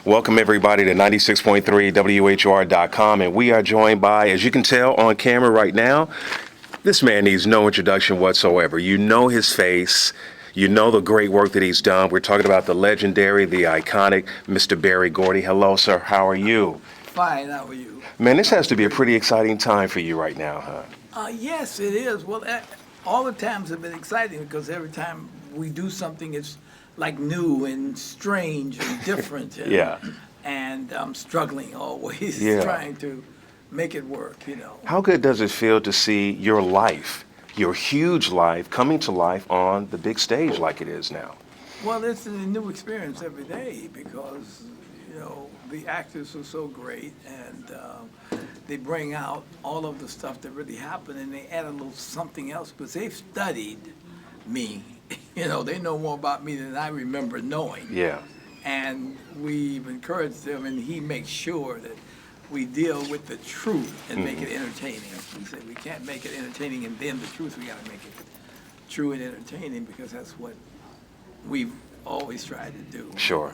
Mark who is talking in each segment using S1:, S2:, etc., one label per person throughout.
S1: Welcome everybody to 96.3 WHUR.com, and we are joined by, as you can tell on camera right now, this man needs no introduction whatsoever. You know his face. You know the great work that he's done. We're talking about the legendary, the iconic Mr. Berry Gordy. Hello, sir. How are you?
S2: Fine. How are you?
S1: Man, this has to be a pretty exciting time for you right now, huh?
S2: Yes, it is. Well, all the times have been exciting because every time we do something, it's like new and strange and different. And,
S1: Yeah.
S2: And I'm struggling always
S1: Yeah.
S2: trying to make it work,
S1: How good does it feel to see your life, your huge life, coming to life on the big stage like it is now?
S2: Well, it's a new experience every day because, the actors are so great and they bring out all of the stuff that really happened and they add a little something else because they've studied me. They know more about me than I remember knowing.
S1: Yeah.
S2: And we've encouraged them, and he makes sure that we deal with the truth and make it entertaining. We said we can't make it entertaining and then the truth. We got to make it true and entertaining because that's what we've always tried to do.
S1: Sure.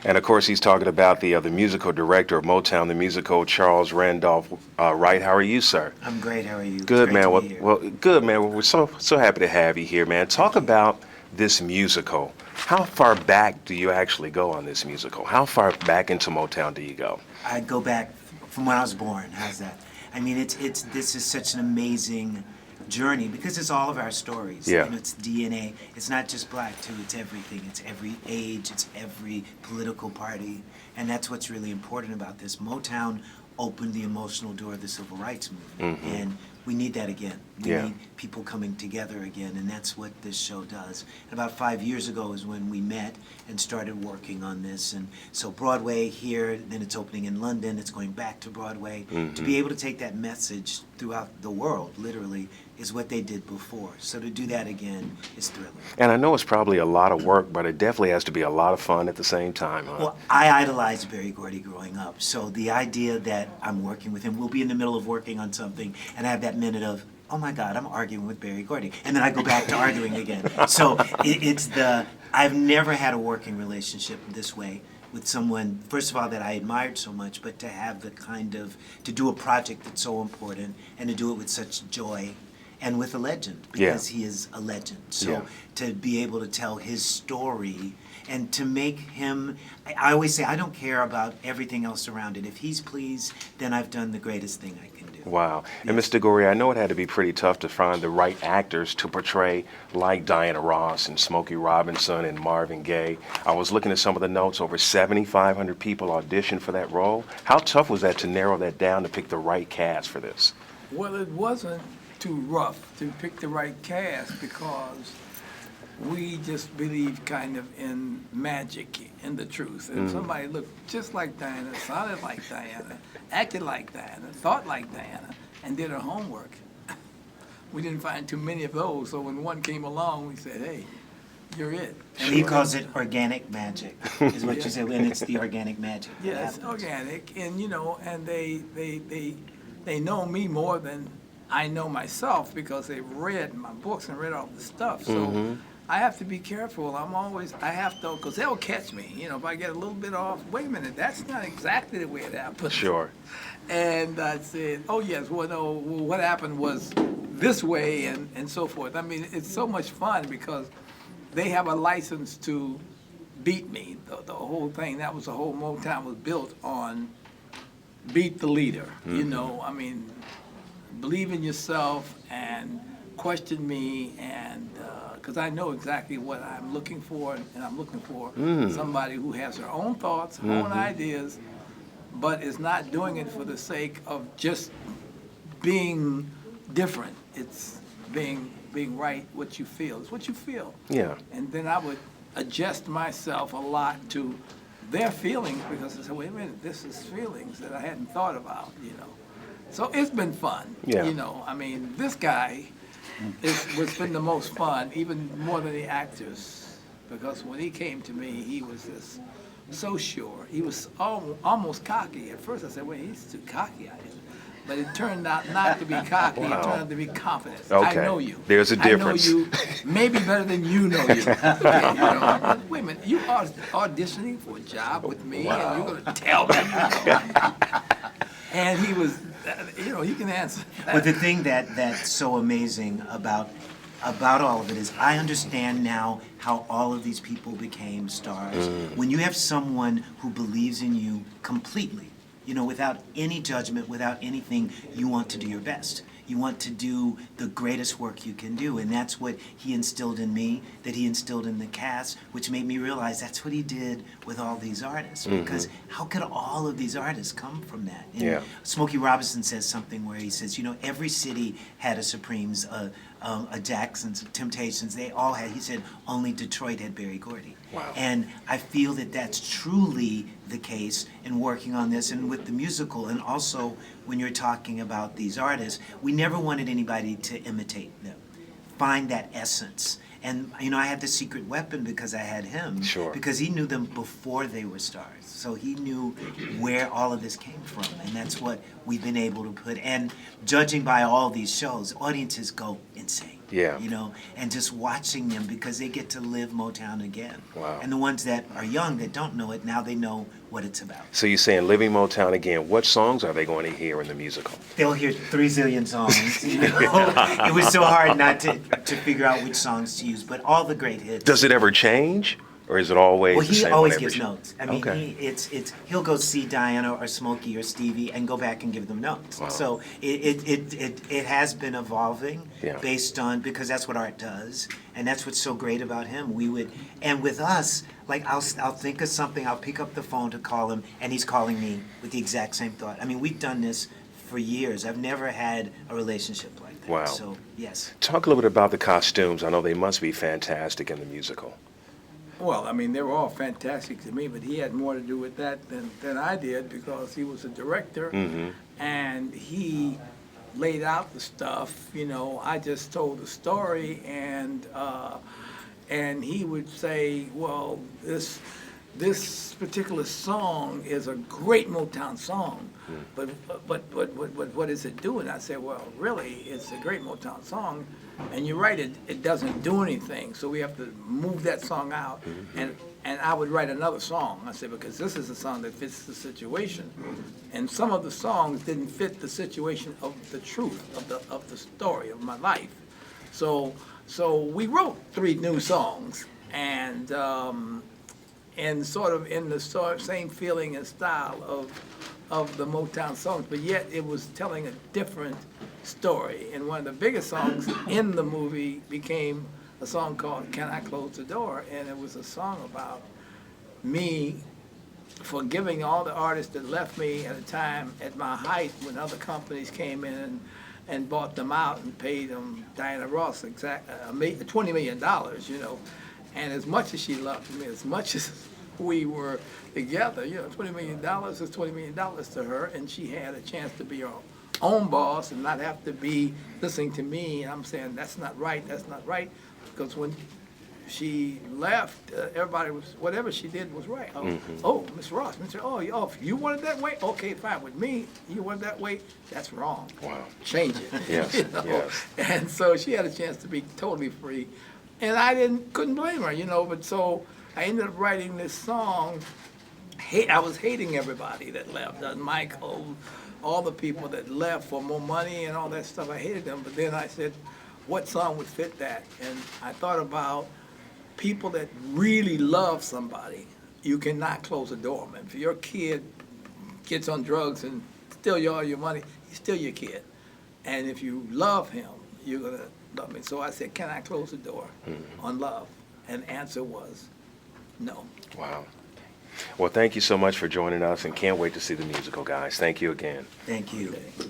S1: And of course, he's talking about the musical director of Motown, the musical, Charles Randolph Wright. How are you, sir?
S3: I'm great. How are you?
S1: Good,
S3: It's great
S1: man.
S3: to
S1: Well,
S3: be here.
S1: good, man. Well, we're so happy to have you here, man. Talk about this musical. How far back do you actually go on this musical? How far back into Motown do you go?
S3: I go back from when I was born. How's that? I mean, this is such an amazing journey because it's all of our stories.
S1: Yeah.
S3: It's DNA. It's not just black too. It's everything. It's every age. It's every political party, and that's what's really important about this. Motown opened the emotional door of the civil rights movement, and we need that again. We
S1: Yeah.
S3: need people coming together again, and that's what this show does. And about 5 years ago is when we met and started working on this. And so Broadway here, then it's opening in London, it's going back to Broadway. To be able to take that message throughout the world, literally, is what they did before. So to do that again is thrilling.
S1: And I know it's probably a lot of work, but it definitely has to be a lot of fun at the same time, huh?
S3: Well, I idolized Berry Gordy growing up, so the idea that I'm working with him, we'll be in the middle of working on something, and I have that minute of, oh my God, I'm arguing with Berry Gordy, and then I go back to arguing again. So I've never had a working relationship this way with someone, first of all, that I admired so much, but to have to do a project that's so important, and to do it with such joy, and with a legend, because he is a legend. So to be able to tell his story and to make him, I always say, I don't care about everything else around it. If he's pleased, then I've done the greatest thing I can do.
S1: Wow. And Mr. Gordy, I know it had to be pretty tough to find the right actors to portray like Diana Ross and Smokey Robinson and Marvin Gaye. I was looking at some of the notes, over 7,500 people auditioned for that role. How tough was that to narrow that down to pick the right cast for this?
S2: Well, it wasn't too rough to pick the right cast because we just believe kind of in magic, in the truth. And somebody looked just like Diana, sounded like Diana, acted like Diana, thought like Diana, and did her homework. We didn't find too many of those, so when one came along, we said, hey, you're it.
S3: And he calls it organic magic, is what you said, and it's the organic magic. that
S2: Yeah, it's
S3: happens.
S2: organic, and and they know me more than I know myself because they've read my books and read all the stuff. So I have to be careful. I have to, because they'll catch me. If I get a little bit off, wait a minute, that's not exactly the way it happened.
S1: Sure.
S2: And I said, oh yes, well no, what happened was this way and so forth. I mean, it's so much fun because they have a license to beat me. The whole thing, that was the whole Motown was built on beat the leader. I mean, believe in yourself and question me, and because I know exactly what I'm looking for, and I'm looking for somebody who has their own thoughts, own ideas, but is not doing it for the sake of just being different. It's being right, what you feel. It's what you feel.
S1: Yeah.
S2: And then I would adjust myself a lot to their feelings because I said, wait a minute, this is feelings that I hadn't thought about, So it's been fun.
S1: Yeah.
S2: I mean, this guy was been the most fun, even more than the actors, because when he came to me, he was just so sure. He was almost cocky. At first I said, wait, he's too cocky. but it turned out not to be cocky.
S1: Wow.
S2: It turned out to be confidence.
S1: Okay.
S2: I know you.
S1: There's a difference.
S2: I know you maybe better than you know you. Okay, you know, wait a minute, you are auditioning for a job with me, and you're going to tell me you know. And he was, you know, he can answer that.
S3: But the thing that's so amazing about all of it is I understand now how all of these people became stars. When you have someone who believes in you completely, you know, without any judgment, without anything, you want to do your best. You want to do the greatest work you can do. And that's what he instilled in me, that he instilled in the cast, which made me realize that's what he did with all these artists. Because how could all of these artists come from that? And
S1: Yeah.
S3: Smokey Robinson says something where he says, you know, every city had a Supremes, a Jackson's, Temptations. They all had, he said, only Detroit had Berry Gordy.
S1: Wow.
S3: And I feel that that's truly the case in working on this and with the musical. And also, when you're talking about these artists, we never wanted anybody to imitate them. Find that essence. And, you know, I had the secret weapon because I had him.
S1: Sure.
S3: Because he knew them before they were stars. So he knew where all of this came from. And that's what we've been able to put. And judging by all these shows, audiences go insane.
S1: Yeah.
S3: You know, and just watching them because they get to live Motown again.
S1: Wow.
S3: And the ones that are young that don't know it, now they know what it's about.
S1: So you're saying Living Motown again. What songs are they going to hear in the musical?
S3: They'll hear 3 zillion songs. You know? It was so hard not to figure out which songs to use, but all the great hits.
S1: Does it ever change? Or is it always
S3: Well,
S1: the
S3: he
S1: same
S3: always
S1: on every
S3: gives
S1: show?
S3: notes. I mean,
S1: Okay.
S3: he'll go see Diana or Smokey or Stevie and go back and give them notes.
S1: Wow.
S3: So it has been evolving
S1: Yeah.
S3: based on, because that's what art does, and that's what's so great about him. And with us, like I'll think of something, I'll pick up the phone to call him, and he's calling me with the exact same thought. I mean, we've done this for years. I've never had a relationship like that.
S1: Wow.
S3: So yes.
S1: Talk a little bit about the costumes. I know they must be fantastic in the musical.
S2: Well, I mean, they were all fantastic to me, but he had more to do with that than I did because he was a director and he laid out the stuff. You know, I just told the story and he would say, well, this particular song is a great Motown song, but what is it doing? I said, well, really, it's a great Motown song, and you're right, it doesn't do anything, so we have to move that song out, and I would write another song. I said, because this is a song that fits the situation, and some of the songs didn't fit the situation of the truth of the story of my life, so we wrote 3 new songs, and sort of in the same feeling and style of the Motown songs, but yet it was telling a different story. And one of the biggest songs in the movie became a song called Can I Close the Door? And it was a song about me forgiving all the artists that left me at a time at my height when other companies came in and bought them out and paid them, Diana Ross, $20 million, you know. And as much as she loved me, as much as we were together, you know, $20 million is $20 million to her, and she had a chance to be her own boss and not have to be listening to me. And I'm saying, that's not right, because when she left, everybody was, whatever she did was right. Oh, Miss Ross, if you want it that way, okay, fine. With me, you want it that way, that's wrong.
S1: Wow.
S2: Change it.
S1: Yes,
S2: you know?
S1: yes.
S2: And so she had a chance to be totally free. And I couldn't blame her, you know, but so I ended up writing this song. I was hating everybody that left, Michael, all the people that left for more money and all that stuff. I hated them, but then I said, what song would fit that? And I thought about people that really love somebody. You cannot close the door, man. If your kid gets on drugs and steal all your money, he's still your kid. And if you love him, you're going to love me. So I said, can I close the door on love? And the answer was no.
S1: Wow. Well, thank you so much for joining us, and can't wait to see the musical, guys. Thank you again.
S3: Thank you.
S2: Okay.